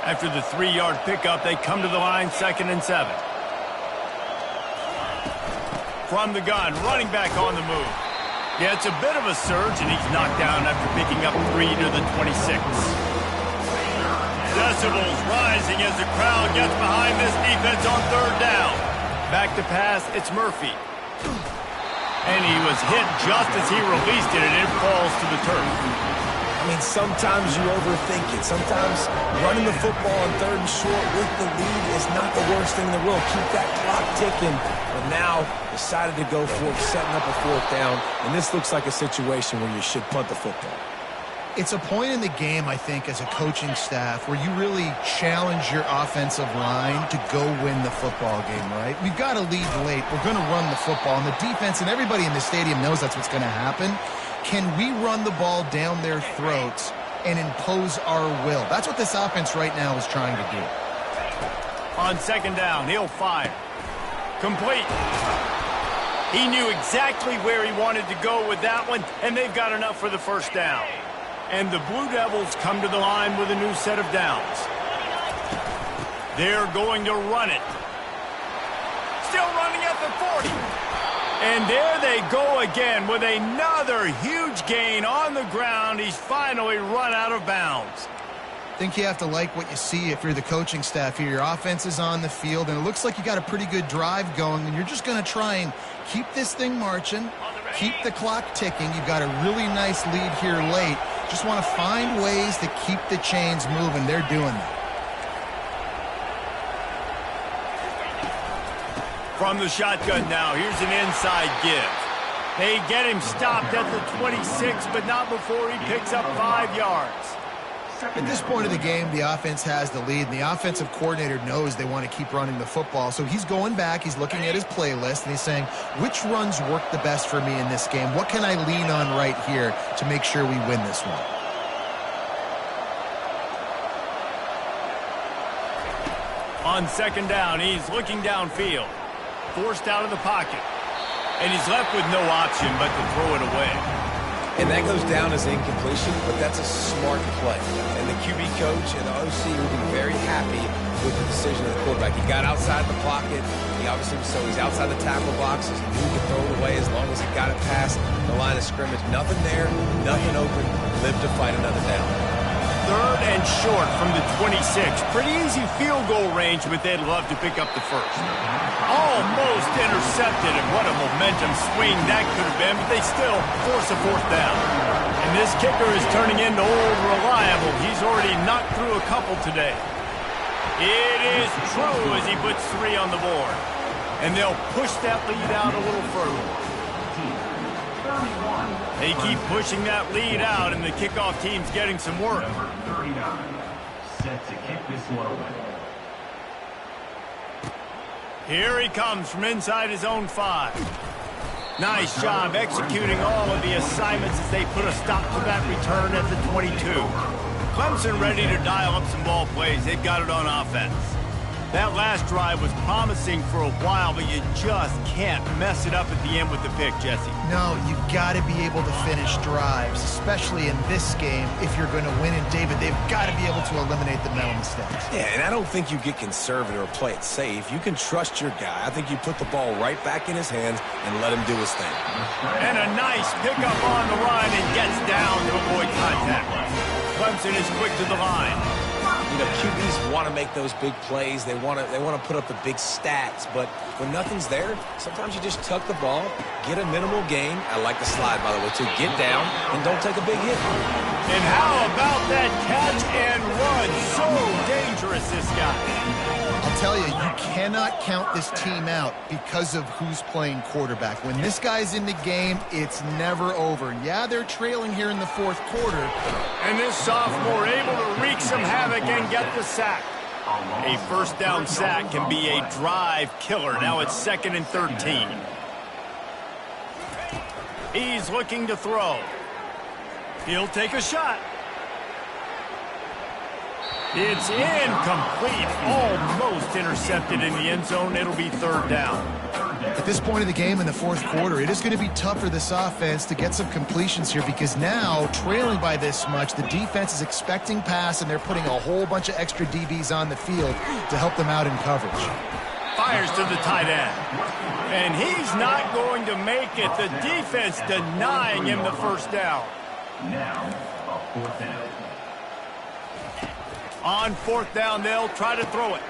After the 3-yard pickup, they come to the line, 2nd and 7. From the gun, running back on the move. Yeah, it's a bit of a surge, and he's knocked down after picking up 3 to the 26. Decibels rising as the crowd gets behind this defense on third down. Back to pass, it's Murphy. And he was hit just as he released it, and it falls to the turf. I mean, sometimes you overthink it. Sometimes running the football on 3rd and short with the lead is not the worst thing in the world. Keep that clock ticking. But now decided to go for it, setting up a 4th down. And this looks like a situation where you should punt the football. It's a point in the game, I think, as a coaching staff where you really challenge your offensive line to go win the football game, right? We've got to lead late. We're going to run the football. And the defense and everybody in the stadium knows that's what's going to happen. Can we run the ball down their throats and impose our will? That's what this offense right now is trying to do. On 2nd down, he'll fire. Complete. He knew exactly where he wanted to go with that one, and they've got enough for the first down. And the Blue Devils come to the line with a new set of downs. They're going to run it. Still running at the 40. And there they go again with another huge gain on the ground. He's finally run out of bounds. I think you have to like what you see if you're the coaching staff here. Your offense is on the field, and it looks like you got a pretty good drive going, and you're just going to try and keep this thing marching, keep the clock ticking. You've got a really nice lead here late. Just want to find ways to keep the chains moving. They're doing that. From the shotgun now, here's an inside give. They get him stopped at the 26, but not before he picks up 5 yards. At this point of the game, the offense has the lead, and the offensive coordinator knows they want to keep running the football. So he's going back, he's looking at his playlist, and he's saying, which runs work the best for me in this game? What can I lean on right here to make sure we win this one? On 2nd down, he's looking downfield. Forced out of the pocket. And he's left with no option but to throw it away. And that goes down as incompletion, but that's a smart play. And the QB coach and the OC will be very happy with the decision of the quarterback. He got outside the pocket. He obviously, so he's outside the tackle boxes. He knew he could throw it away as long as he got it past the line of scrimmage. Nothing there, nothing open. Lived to fight another down. 3rd and short from the 26. Pretty easy field goal range, but they'd love to pick up the first. Almost intercepted, and what a momentum swing that could have been, but they still force a 4th down. And this kicker is turning into old reliable. He's already knocked through a couple today. It is true as he puts 3 on the board. And they'll push that lead out a little further. They keep pushing that lead out, and the kickoff team's getting some work. Number 39, set to kick this one away. Here he comes from inside his own 5. Nice job executing all of the assignments as they put a stop to that return at the 22. Clemson ready to dial up some ball plays. They've got it on offense. That last drive was promising for a while, but you just can't mess it up at the end with the pick, Jesse. No, you've got to be able to finish drives, especially in this game. If you're going to win, and David, they've got to be able to eliminate the mental mistakes. Yeah, and I don't think you get conservative or play it safe. You can trust your guy. I think you put the ball right back in his hands and let him do his thing. And a nice pickup on the run and gets down to avoid contact. Clemson is quick to the line. You know, QBs want to make those big plays. They want to put up the big stats. But when nothing's there, sometimes you just tuck the ball, get a minimal gain. I like the slide, by the way, to get down and don't take a big hit. And how about that catch and run? So dangerous, this guy. I'll tell you, you cannot count this team out because of who's playing quarterback. When this guy's in the game, it's never over. Yeah, they're trailing here in the 4th quarter. And this sophomore able to wreak some havoc and get the sack. A 1st down sack can be a drive killer. Now it's 2nd and 13. He's looking to throw. He'll take a shot. It's incomplete. Almost intercepted in the end zone. It'll be 3rd down. At this point of the game in the 4th quarter, it is going to be tough for this offense to get some completions here because now, trailing by this much, the defense is expecting pass, and they're putting a whole bunch of extra DBs on the field to help them out in coverage. Fires to the tight end. And he's not going to make it. The defense denying him the 1st down. Now, a 4th down. On 4th down, they'll try to throw it.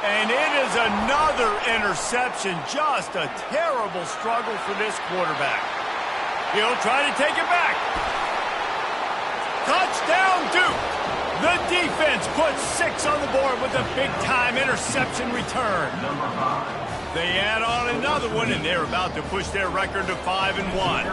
And it is another interception. Just a terrible struggle for this quarterback. He'll try to take it back. Touchdown, Duke. The defense puts 6 on the board with a big-time interception return. Number 5. They add on another one, and they're about to push their record to 5-1.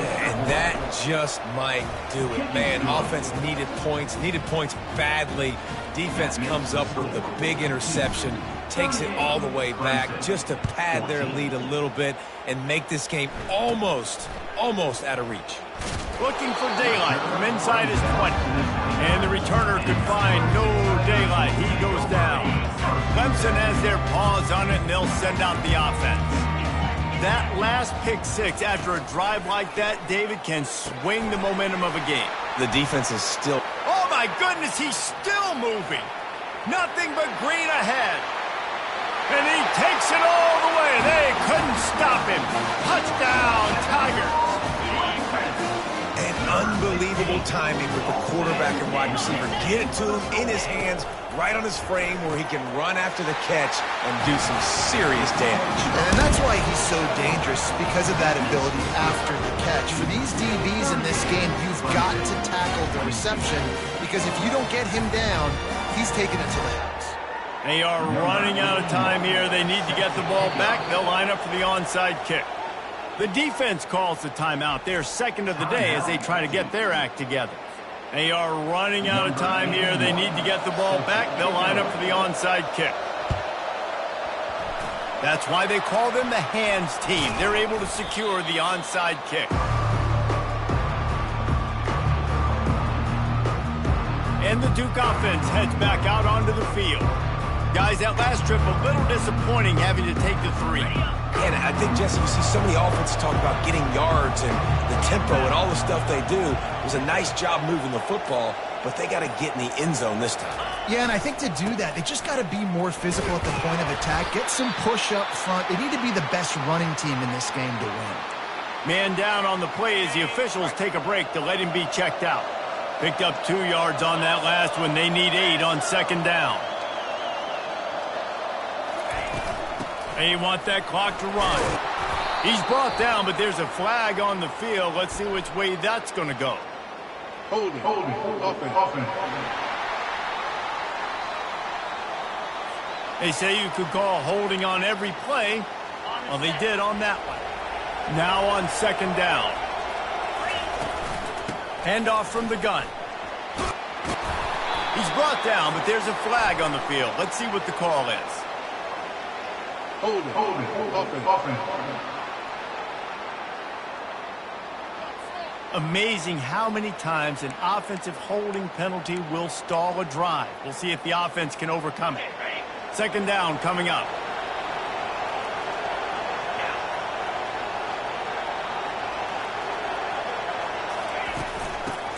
And that just might do it. Man, offense needed points badly. Defense comes up with the big interception, takes it all the way back just to pad their lead a little bit and make this game almost out of reach. Looking for daylight from inside his 20. And the returner could find no daylight. He goes down. Clemson has their paws on it, and they'll send out the offense. That last pick 6 after a drive like that, David, can swing the momentum of a game. The defense is still... Oh, my goodness, he's still moving. Nothing but green ahead. And he takes it all the way. They couldn't stop him. Touchdown, Tigers. And unbelievable timing with the quarterback and wide receiver. Get it to him in his hands, right on his frame where he can run after the catch and do some serious damage. And that's why he's so dangerous, because of that ability after the catch. For these DBs in this game, you've got to tackle the reception, because if you don't get him down, he's taking it to the house. They are running out of time here. They need to get the ball back. They'll line up for the onside kick. The defense calls the timeout. They're 2nd of the day as they try to get their act together. They are running out of time here. They need to get the ball back. They'll line up for the onside kick. That's why they call them the hands team. They're able to secure the onside kick. And the Duke offense heads back out onto the field. Guys, that last trip a little disappointing having to take the 3. And I think, Jesse, you see so many offenses talk about getting yards and the tempo and all the stuff they do. It was a nice job moving the football, but they got to get in the end zone this time. Yeah, and I think to do that, they just got to be more physical at the point of attack, get some push up front. They need to be the best running team in this game to win. Man down on the play as the officials take a break to let him be checked out. Picked up 2 yards on that last one. They need 8 on second down. They want that clock to run. He's brought down, but there's a flag on the field. Let's see which way that's going to go. Hold it, offense. They say you could call holding on every play. Well, they did on that one. Now on second down. Handoff from the gun. He's brought down, but there's a flag on the field. Let's see what the call is. Hold it, offense. Amazing how many times an offensive holding penalty will stall a drive. We'll see if the offense can overcome it. Second down coming up.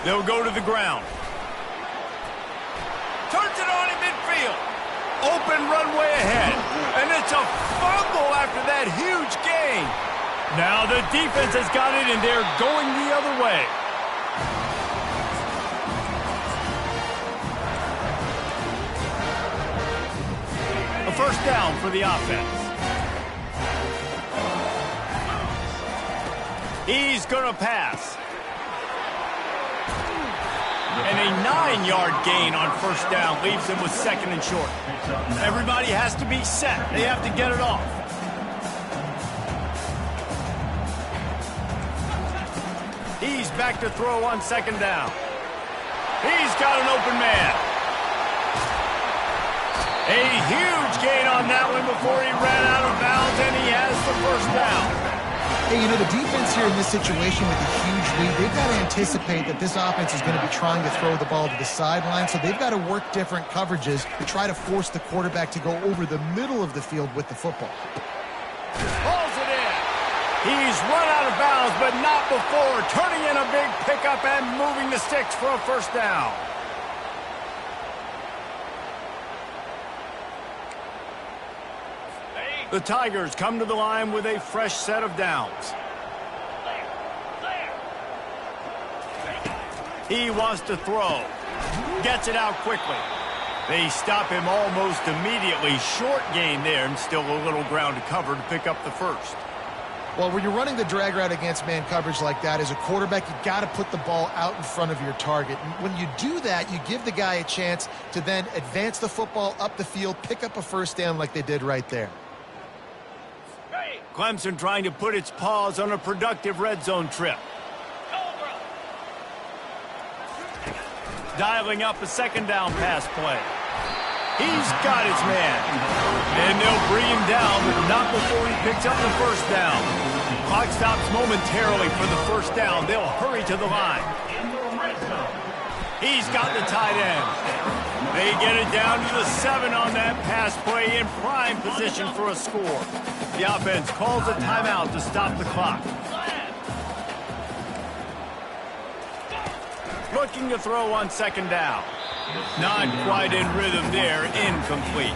They'll go to the ground. Turns it on in midfield. Open runway ahead. And it's a fumble after that huge gain. Now the defense has got it, and they're going the other way. A first down for the offense. He's going to pass. And a 9-yard gain on first down leaves him with second and short. Everybody has to be set. They have to get it off. He's back to throw on second down. He's got an open man. A huge gain on that one before he ran out of bounds, and he has the first down. Hey, you know, the defense here in this situation with a huge lead, they've got to anticipate that this offense is going to be trying to throw the ball to the sideline, so they've got to work different coverages to try to force the quarterback to go over the middle of the field with the football. Pulls it in. He's run out of bounds, but not before turning in a big pickup and moving the sticks for a first down. The Tigers come to the line with a fresh set of downs. He wants to throw. Gets it out quickly. They stop him almost immediately. Short gain there, and still a little ground to cover to pick up the first. Well, when you're running the drag route against man coverage like that, as a quarterback, you got to put the ball out in front of your target. And when you do that, you give the guy a chance to then advance the football up the field, pick up a first down like they did right there. Clemson trying to put its paws on a productive red zone trip. Dialing up a second down pass play. He's got his man. And they'll bring him down, but not before he picks up the first down. Clock stops momentarily for the first down. They'll hurry to the line. He's got the tight end. They get it down to the 7 on that pass play, in prime position for a score. The offense calls a timeout to stop the clock. Looking to throw on second down. Not quite in rhythm there, incomplete.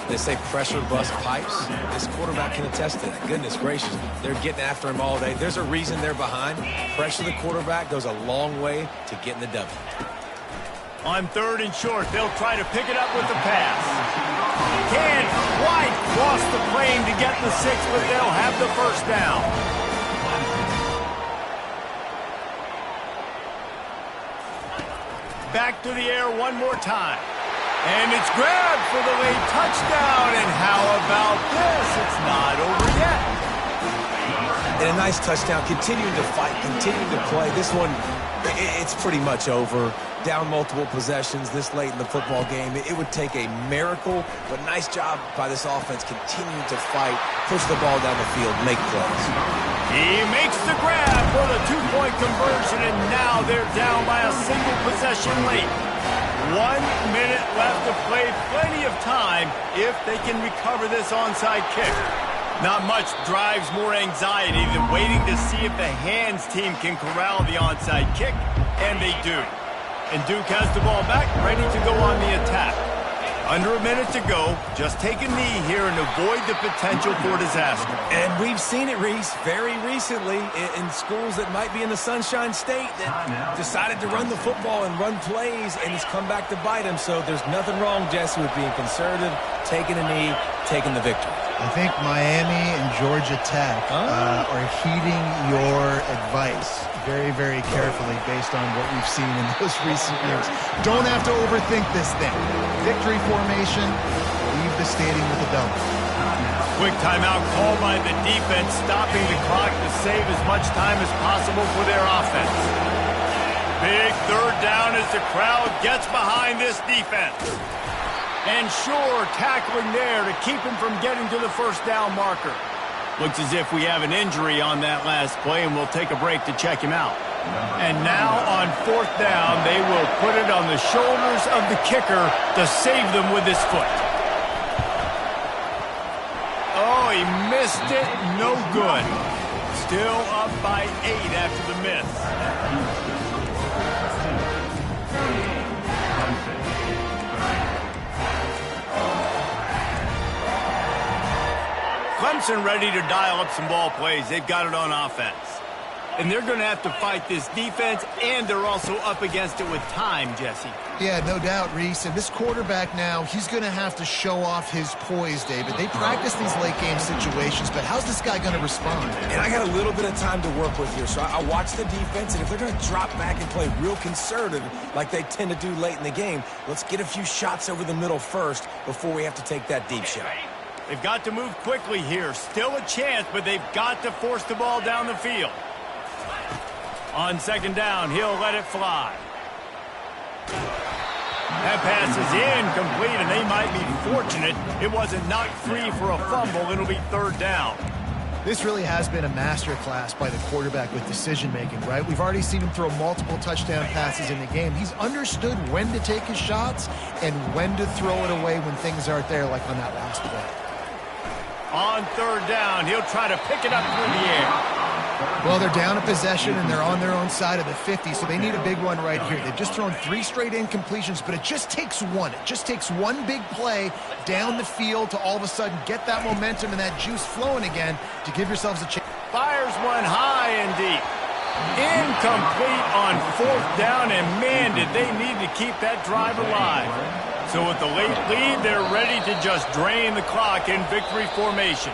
They say pressure bust pipes. This quarterback can attest to that. Goodness gracious, they're getting after him all day. There's a reason they're behind. Pressure the quarterback goes a long way to getting the W. On third and short, they'll try to pick it up with the pass. Can't quite cross the plane to get the 6, but they'll have the first down. Back to the air one more time. And it's grabbed for the late touchdown. And how about this? It's not over yet. And a nice touchdown, continuing to fight, continuing to play. This one, it's pretty much over. Down multiple possessions this late in the football game. It would take a miracle, but nice job by this offense continuing to fight, push the ball down the field, make plays. He makes the grab for the 2-point conversion, and now they're down by a single possession late. 1 minute left to play, plenty of time if they can recover this onside kick. Not much drives more anxiety than waiting to see if the hands team can corral the onside kick, and they do. And Duke has the ball back, ready to go on the attack. Under a minute to go. Just take a knee here and avoid the potential for disaster. And we've seen it, Reese, very recently in schools that might be in the Sunshine State that decided to run the football and run plays, and it's come back to bite them. So there's nothing wrong, Jesse, with being conservative, taking a knee, taking the victory. I think Miami and Georgia Tech are heeding your advice very, very carefully based on what we've seen in those recent years. Don't have to overthink this thing. Victory formation, leave the stadium with a double. Quick timeout called by the defense, stopping the clock to save as much time as possible for their offense. Big third down as the crowd gets behind this defense. And sure, tackling there to keep him from getting to the first down marker. Looks as if we have an injury on that last play, and we'll take a break to check him out. And now on fourth down, they will put it on the shoulders of the kicker to save them with his foot. Oh, he missed it. No good. Still up by 8 after the miss. Clemson ready to dial up some ball plays. They've got it on offense. And they're going to have to fight this defense, and they're also up against it with time, Jesse. Yeah, no doubt, Reese. And this quarterback now, he's going to have to show off his poise, David. They practice these late-game situations, but how's this guy going to respond? And I got a little bit of time to work with here, so I watch the defense, and if they're going to drop back and play real conservative like they tend to do late in the game, let's get a few shots over the middle first before we have to take that deep shot. They've got to move quickly here. Still a chance, but they've got to force the ball down the field. On second down, he'll let it fly. That pass is incomplete, and they might be fortunate it wasn't knocked free for a fumble. It'll be third down. This really has been a masterclass by the quarterback with decision-making, right? We've already seen him throw multiple touchdown passes in the game. He's understood when to take his shots and when to throw it away when things aren't there, like on that last play. On third down, he'll try to pick it up through the air. Well, they're down a possession, and they're on their own side of the 50, so they need a big one right here. They've just thrown 3 straight incompletions, but it just takes one. It just takes one big play down the field to all of a sudden get that momentum and that juice flowing again to give yourselves a chance. Fires one high and deep. Incomplete on fourth down, and man, did they need to keep that drive alive. So with the late lead, they're ready to just drain the clock in victory formation.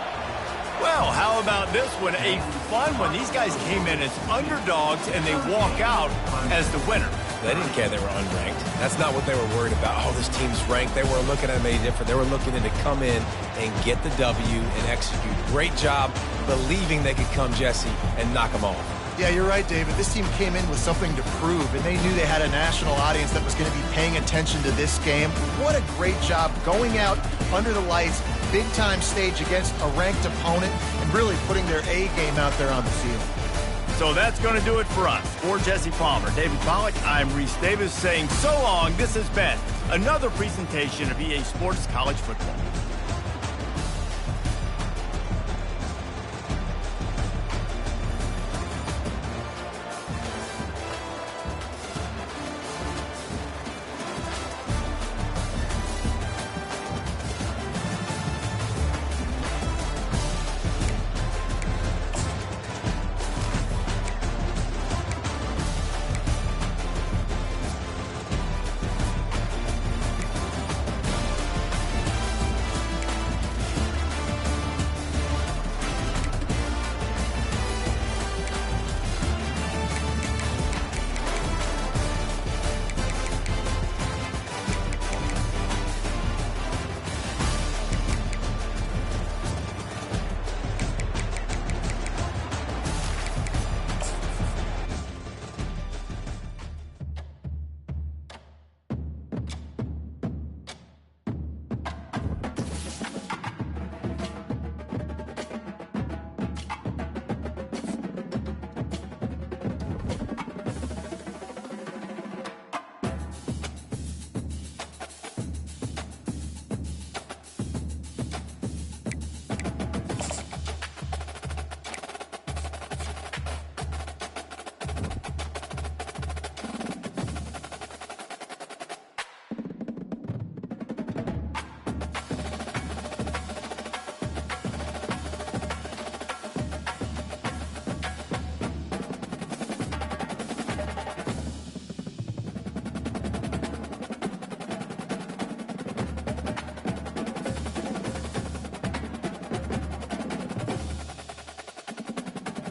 Well, how about this one? A fun one. These guys came in as underdogs, and they walk out as the winner. They didn't care they were unranked. That's not what they were worried about. Oh, this team's ranked. They weren't looking at any different. They were looking to come in and get the W and execute. Great job believing they could come, Jesse, and knock them off. Yeah, you're right, David. This team came in with something to prove, and they knew they had a national audience that was going to be paying attention to this game. What a great job going out under the lights, big-time stage against a ranked opponent, and really putting their A game out there on the field. So that's going to do it for us. For Jesse Palmer, David Pollack, I'm Reese Davis saying so long. This has been another presentation of EA Sports College Football.